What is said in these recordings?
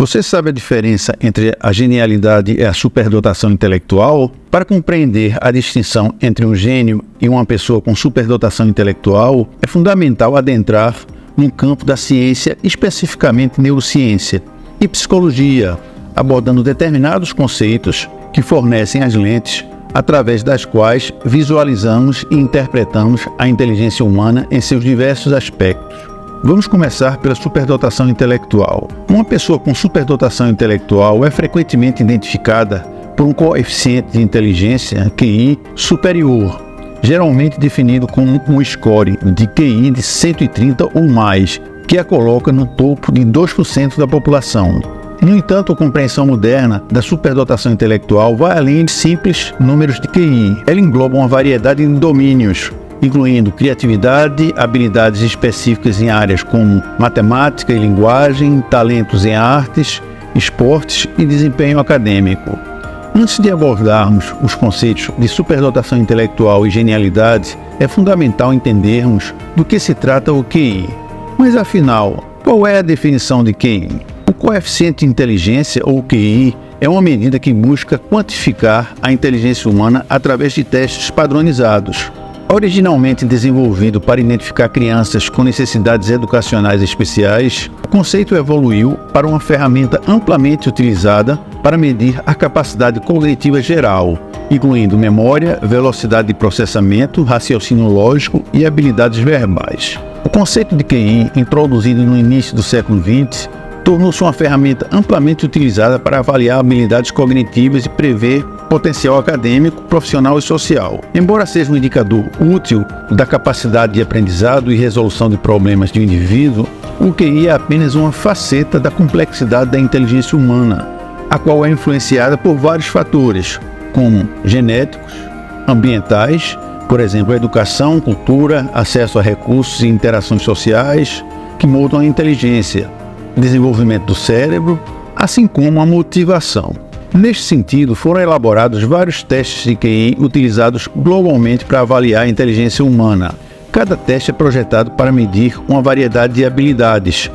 Você sabe a diferença entre a genialidade e a superdotação intelectual? Para compreender a distinção entre um gênio e uma pessoa com superdotação intelectual, é fundamental adentrar no campo da ciência, especificamente neurociência e psicologia, abordando determinados conceitos que fornecem as lentes através das quais visualizamos e interpretamos a inteligência humana em seus diversos aspectos. Vamos começar pela superdotação intelectual. Uma pessoa com superdotação intelectual é frequentemente identificada por um coeficiente de inteligência, QI, superior, geralmente definido como um score de QI de 130 ou mais, que a coloca no topo de 2% da população. No entanto, a compreensão moderna da superdotação intelectual vai além de simples números de QI. Ela engloba uma variedade de domínios, incluindo criatividade, habilidades específicas em áreas como matemática e linguagem, talentos em artes, esportes e desempenho acadêmico. Antes de abordarmos os conceitos de superdotação intelectual e genialidade, é fundamental entendermos do que se trata o QI. Mas afinal, qual é a definição de QI? O coeficiente de inteligência, ou QI, é uma medida que busca quantificar a inteligência humana através de testes padronizados. Originalmente desenvolvido para identificar crianças com necessidades educacionais especiais, o conceito evoluiu para uma ferramenta amplamente utilizada para medir a capacidade cognitiva geral, incluindo memória, velocidade de processamento, raciocínio lógico e habilidades verbais. O conceito de QI, introduzido no início do século XX, tornou-se uma ferramenta amplamente utilizada para avaliar habilidades cognitivas e prever potencial acadêmico, profissional e social. Embora seja um indicador útil da capacidade de aprendizado e resolução de problemas de um indivíduo, o QI é apenas uma faceta da complexidade da inteligência humana, a qual é influenciada por vários fatores, como genéticos, ambientais, por exemplo, a educação, cultura, acesso a recursos e interações sociais, que moldam a inteligência, desenvolvimento do cérebro, assim como a motivação. Neste sentido, foram elaborados vários testes de QI utilizados globalmente para avaliar a inteligência humana. Cada teste é projetado para medir uma variedade de habilidades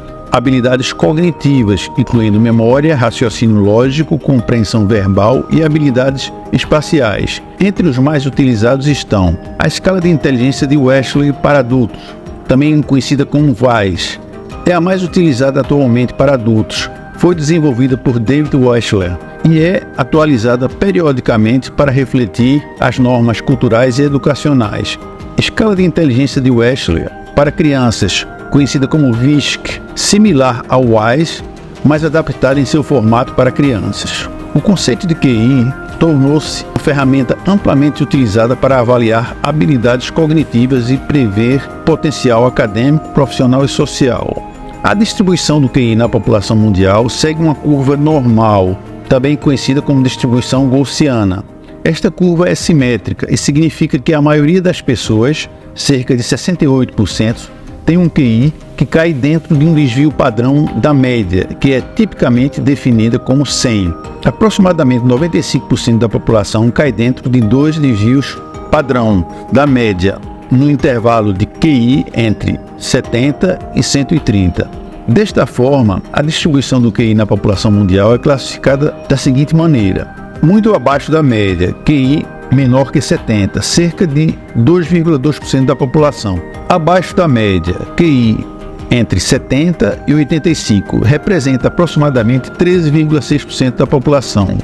cognitivas, incluindo memória, raciocínio lógico, compreensão verbal e habilidades espaciais. Entre os mais utilizados estão a escala de inteligência de Wechsler para adultos, também conhecida como VAIS. É a mais utilizada atualmente para adultos. Foi desenvolvida por David Wechsler e é atualizada periodicamente para refletir as normas culturais e educacionais. Escala de inteligência de Wechsler para crianças, conhecida como VISC, similar ao WISE, mas adaptada em seu formato para crianças. O conceito de QI tornou-se uma ferramenta amplamente utilizada para avaliar habilidades cognitivas e prever potencial acadêmico, profissional e social. A distribuição do QI na população mundial segue uma curva normal, também conhecida como distribuição gaussiana. Esta curva é simétrica e significa que a maioria das pessoas, cerca de 68%, tem um QI que cai dentro de um desvio padrão da média, que é tipicamente definida como 100. Aproximadamente 95% da população cai dentro de dois desvios padrão da média, no intervalo de QI entre 70 e 130. Desta forma, a distribuição do QI na população mundial é classificada da seguinte maneira: muito abaixo da média, QI menor que 70, cerca de 2,2% da população. Abaixo da média, QI entre 70 e 85, representa aproximadamente 13,6% da população.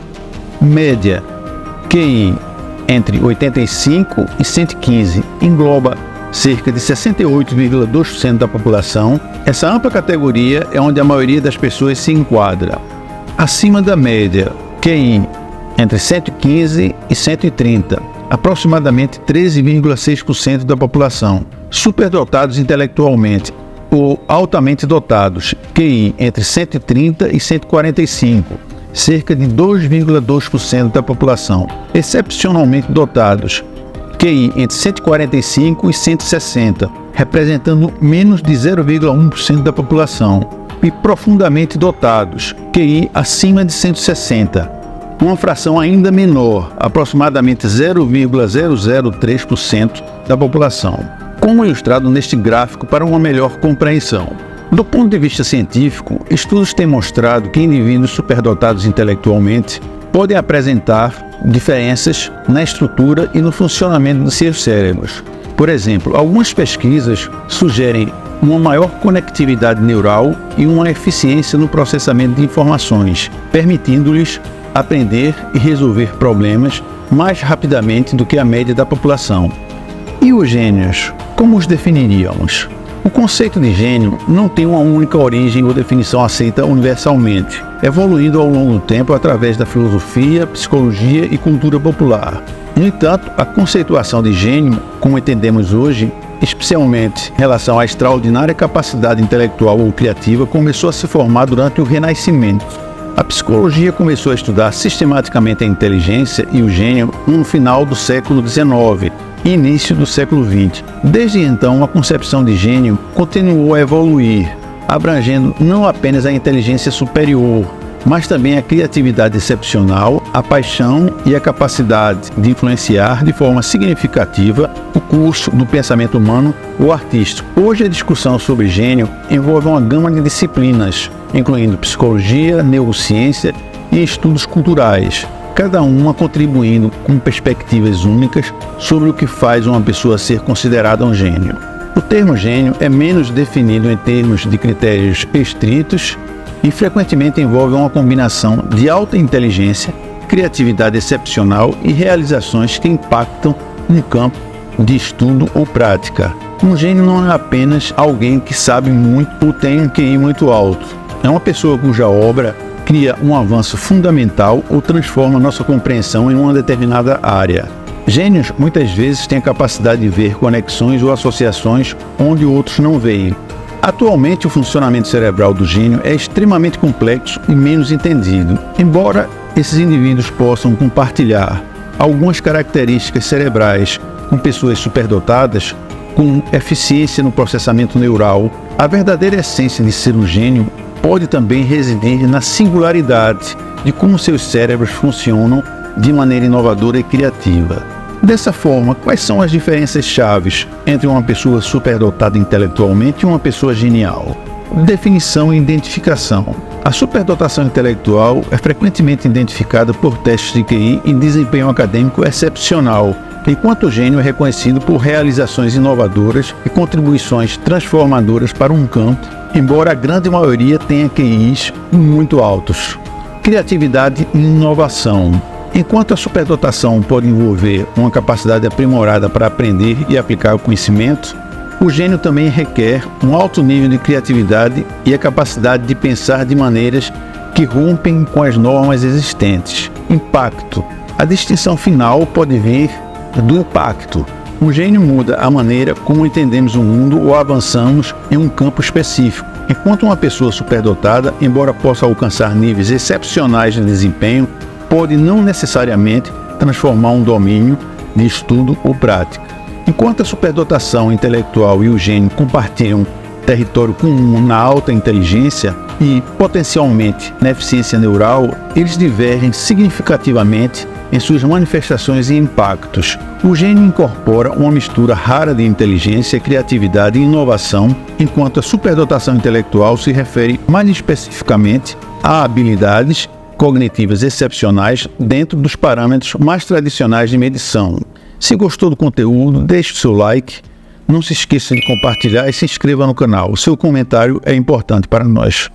Média, QI entre 85 e 115, engloba cerca de 68,2% da população. Essa ampla categoria é onde a maioria das pessoas se enquadra. Acima da média, QI entre 115 e 130, aproximadamente 13,6% da população. Superdotados intelectualmente ou altamente dotados, QI entre 130 e 145, cerca de 2,2% da população. Excepcionalmente dotados, QI entre 145 e 160, representando menos de 0,1% da população. E profundamente dotados, QI acima de 160, uma fração ainda menor, aproximadamente 0,003% da população. Como ilustrado neste gráfico para uma melhor compreensão. Do ponto de vista científico, estudos têm mostrado que indivíduos superdotados intelectualmente podem apresentar diferenças na estrutura e no funcionamento de seus cérebros. Por exemplo, algumas pesquisas sugerem uma maior conectividade neural e uma eficiência no processamento de informações, permitindo-lhes aprender e resolver problemas mais rapidamente do que a média da população. E os gênios, como os definiríamos? O conceito de gênio não tem uma única origem ou definição aceita universalmente, evoluindo ao longo do tempo através da filosofia, psicologia e cultura popular. No entanto, a conceituação de gênio, como entendemos hoje, especialmente em relação à extraordinária capacidade intelectual ou criativa, começou a se formar durante o Renascimento. A psicologia começou a estudar sistematicamente a inteligência e o gênio no final do século XIX e início do século XX. Desde então, a concepção de gênio continuou a evoluir, abrangendo não apenas a inteligência superior, mas também a criatividade excepcional, a paixão e a capacidade de influenciar de forma significativa o curso do pensamento humano ou artístico. Hoje a discussão sobre gênio envolve uma gama de disciplinas, incluindo psicologia, neurociência e estudos culturais, cada uma contribuindo com perspectivas únicas sobre o que faz uma pessoa ser considerada um gênio. O termo gênio é menos definido em termos de critérios estritos e frequentemente envolve uma combinação de alta inteligência, criatividade excepcional e realizações que impactam um campo de estudo ou prática. Um gênio não é apenas alguém que sabe muito ou tem um QI muito alto. É uma pessoa cuja obra cria um avanço fundamental ou transforma nossa compreensão em uma determinada área. Gênios muitas vezes têm a capacidade de ver conexões ou associações onde outros não veem. Atualmente, o funcionamento cerebral do gênio é extremamente complexo e menos entendido. Embora esses indivíduos possam compartilhar algumas características cerebrais com pessoas superdotadas, com eficiência no processamento neural, a verdadeira essência de ser um gênio pode também residir na singularidade de como seus cérebros funcionam de maneira inovadora e criativa. Dessa forma, quais são as diferenças chaves entre uma pessoa superdotada intelectualmente e uma pessoa genial? Definição e identificação. A superdotação intelectual é frequentemente identificada por testes de QI em desempenho acadêmico excepcional, enquanto o gênio é reconhecido por realizações inovadoras e contribuições transformadoras para um campo, embora a grande maioria tenha QIs muito altos. Criatividade e inovação. Enquanto a superdotação pode envolver uma capacidade aprimorada para aprender e aplicar o conhecimento, o gênio também requer um alto nível de criatividade e a capacidade de pensar de maneiras que rompem com as normas existentes. Impacto. A distinção final pode vir do impacto. Um gênio muda a maneira como entendemos o mundo ou avançamos em um campo específico, enquanto uma pessoa superdotada, embora possa alcançar níveis excepcionais de desempenho, pode não necessariamente transformar um domínio de estudo ou prática. Enquanto a superdotação intelectual e o gênio compartilham território comum na alta inteligência e, potencialmente, na eficiência neural, eles divergem significativamente em suas manifestações e impactos. O gênio incorpora uma mistura rara de inteligência, criatividade e inovação, enquanto a superdotação intelectual se refere mais especificamente a habilidades cognitivas excepcionais dentro dos parâmetros mais tradicionais de medição. Se gostou do conteúdo, deixe o seu like, não se esqueça de compartilhar e se inscreva no canal. O seu comentário é importante para nós.